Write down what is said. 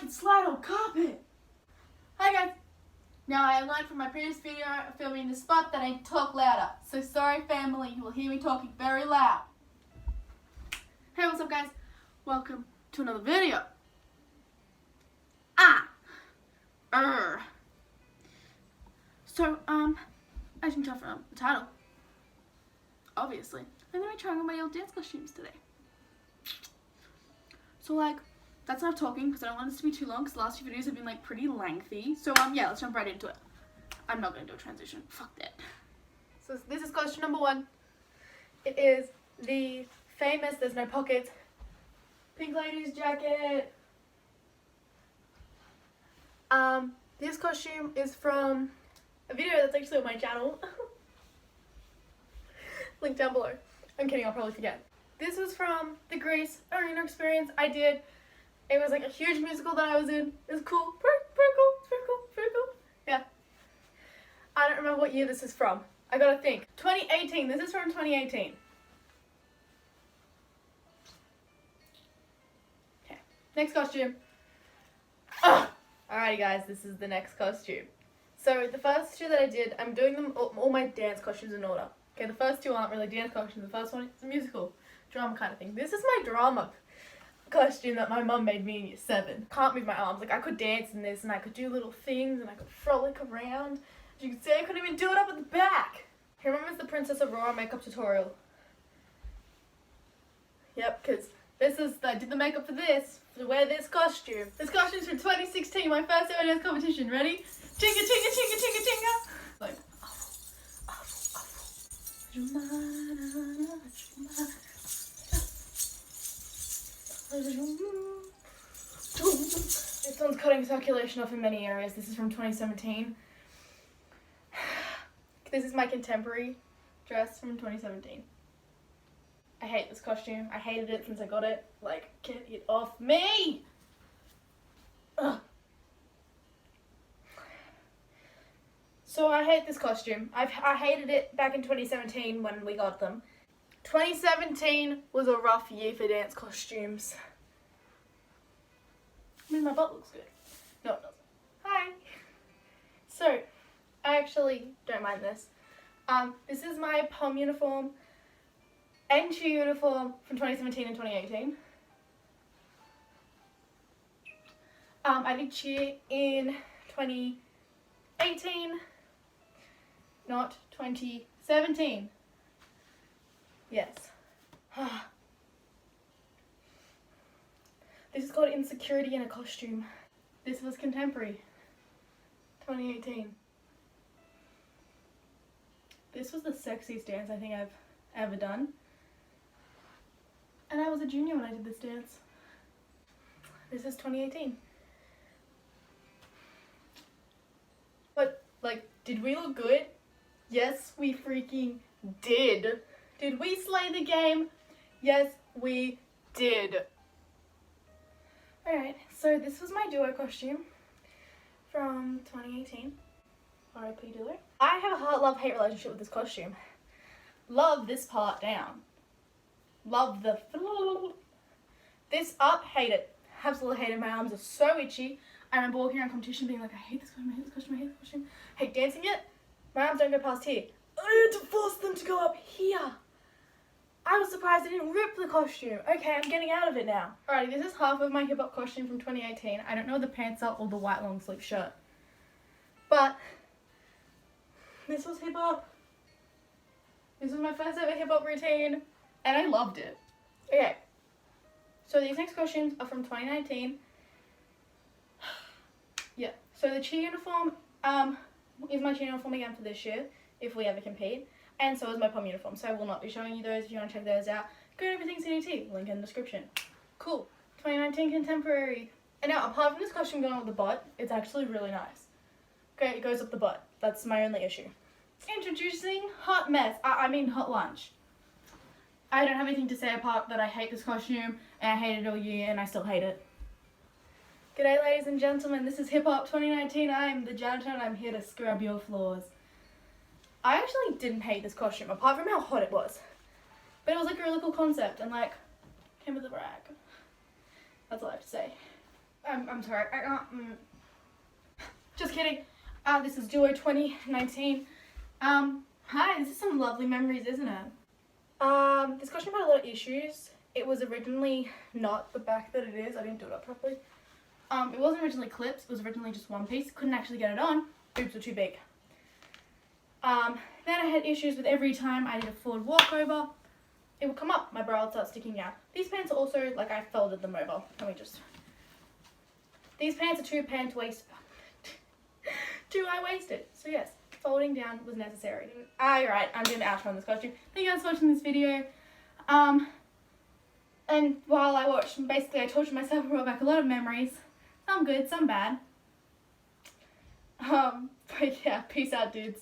fucking slide on carpet. Hi guys. Now I learned from my previous video filming the spot that I talk louder. So sorry family, you will hear me talking very loud. Hey, what's up guys? Welcome to another video. So, as you can tell from the title, obviously, I'm going to be trying on my old dance costumes today. So, like, that's enough talking because I don't want this to be too long because the last few videos have been, like, pretty lengthy. So, yeah, let's jump right into it. I'm not going to do a transition. Fuck that. So, this is costume number 1. It is the famous, there's no pockets, Pink Lady's jacket. This costume is from a video that's actually on my channel. Link down below. I'm kidding, I'll probably forget. This was from the Grease Arena experience I did. It was like a huge musical that I was in. It was cool. Pretty cool. Yeah. I don't remember what year this is from. I gotta think. 2018. This is from 2018. Okay. Next costume. Alrighty guys, this is the next costume. So the first two that I did, I'm doing them all my dance costumes in order. Okay, the first two aren't really dance costumes. The first one is a musical, drama kind of thing. This is my drama costume that my mum made me in year 7. Can't move my arms. Like, I could dance in this and I could do little things and I could frolic around. As you can see, I couldn't even do it up at the back. Who remembers the Princess Aurora makeup tutorial? Yep, because I did the makeup for this, to wear this costume. This costume's from 2016, my first ever dance competition. Ready? Chinga, chinga, chinga, chinga, chinga. Like, this one's cutting circulation off in many areas. This is from 2017. This is my contemporary dress from 2017. I hate this costume. I hated it since I got it. Like, get it off me! Ugh. So I hate this costume. I hated it back in 2017 when we got them. 2017 was a rough year for dance costumes. I mean, my butt looks good. No, it doesn't. Hi! So, I actually don't mind this. This is my pom uniform and cheer uniform from 2017 and 2018. I did cheer in 2018, not 2017. Yes. This is called Insecurity in a Costume. This was contemporary, 2018. This was the sexiest dance I think I've ever done. And I was a junior when I did this dance. This is 2018. But, like, did we look good? Yes, we freaking did. Did we slay the game? Yes, we did. Alright, so this was my duo costume from 2018. R.I.P. duo. I have a love-hate relationship with this costume. Love this part down. Love the this up, hate it. Absolutely hate it. My arms are so itchy. I remember walking around competition being like, I hate this costume, I hate this costume, I hate this costume. Hate dancing it. My arms don't go past here. I had to force them to go up here. I was surprised I didn't rip the costume. Okay, I'm getting out of it now. Alrighty, this is half of my hip hop costume from 2018. I don't know what the pants are or the white long sleeve shirt. But this was hip hop. This was my first ever hip hop routine. And I loved it. Okay, so these next costumes are from 2019. Yeah, so the cheer uniform is my cheer uniform again for this year, if we ever compete. And so is my pom uniform, so I will not be showing you those. If you want to check those out, go to Everything CDT, link in the description. Cool, 2019 contemporary. And now, apart from this costume going up the butt, it's actually really nice. Okay, it goes up the butt. That's my only issue. Introducing Hot Mess, I mean Hot Lunch. I don't have anything to say apart that I hate this costume, and I hated it all year, and I still hate it. G'day ladies and gentlemen, this is Hip Hop 2019. I am the janitor and I'm here to scrub your floors. I actually didn't hate this costume, apart from how hot it was. But it was like a really cool concept, and like, came with a brag. That's all I have to say. I'm sorry, I can't. Just kidding. This is Duo 2019. Hi, this is some lovely memories, isn't it? This costume had a lot of issues. It was originally not the back that it is. I didn't do it up properly. It wasn't originally clips. It was originally just one piece. Couldn't actually get it on. Boobs were too big. Then I had issues with every time I did a forward walkover. It would come up, my bra would start sticking out. These pants are also, like, I folded them over. Let me just... These pants are too high-waisted. So yes, folding down was necessary. Alright, I'm doing the outro on this costume. Thank you guys for watching this video. And while I watched, basically I tortured myself and brought back a lot of memories. Some good, some bad. But yeah, peace out, dudes.